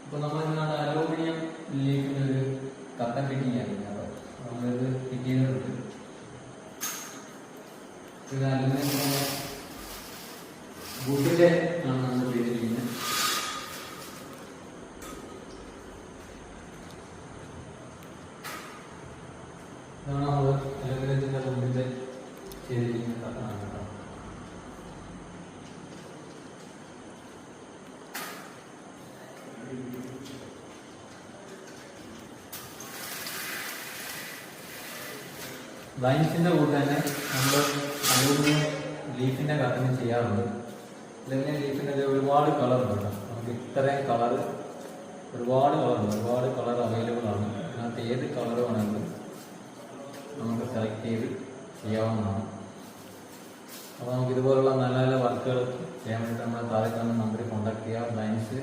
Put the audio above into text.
ഇപ്പോൾ നമ്മൾ ഇതിനകത്ത് അലൂമിനിയം ലീഫിന് ഒരു കട്ടൻ ഫിറ്റിംഗ് ആയിരുന്നു. അപ്പോൾ നമ്മളിത് ഫിറ്റ് ചെയ്തിട്ടുണ്ട്. ഇത് അലൂമിനിയം വുഡിന്റെ ആണ് നമ്മൾ ചെയ്തിരിക്കുന്നത്. ഇതാണ് നമ്മൾ അലൂമിനിയത്തിന്റെ വുഡിന്റെ ചെയ്തിരിക്കുന്ന കട്ടനാണ് കേട്ടോ. വൈൻസിന്റെ കൂടെ തന്നെ നമ്മൾ അലൂമിനിയം ലീഫിന്റെ കട്ടന് ചെയ്യാറുണ്ട്. അലൂമിനിയം ലീഫിൻ്റെ ഒരുപാട് കളറുണ്ട് കേട്ടോ. നമുക്ക് ഇത്രയും കളറ് ഒരുപാട് കളർ അവൈലബിൾ ആണ്. അതിനകത്ത് ഏത് കളർ വേണമെങ്കിലും നമുക്ക് സെലക്ട് ചെയ്ത് ചെയ്യാവുന്നതാണ്. അപ്പോൾ നമുക്ക് ഇതുപോലുള്ള നല്ല നല്ല വർക്കുകൾ ചെയ്യാൻ വേണ്ടിയിട്ട് നമ്മൾ താഴെ കാണുന്ന നമ്പറിൽ കോൺടാക്ട് ചെയ്യുക. വൈൻസ്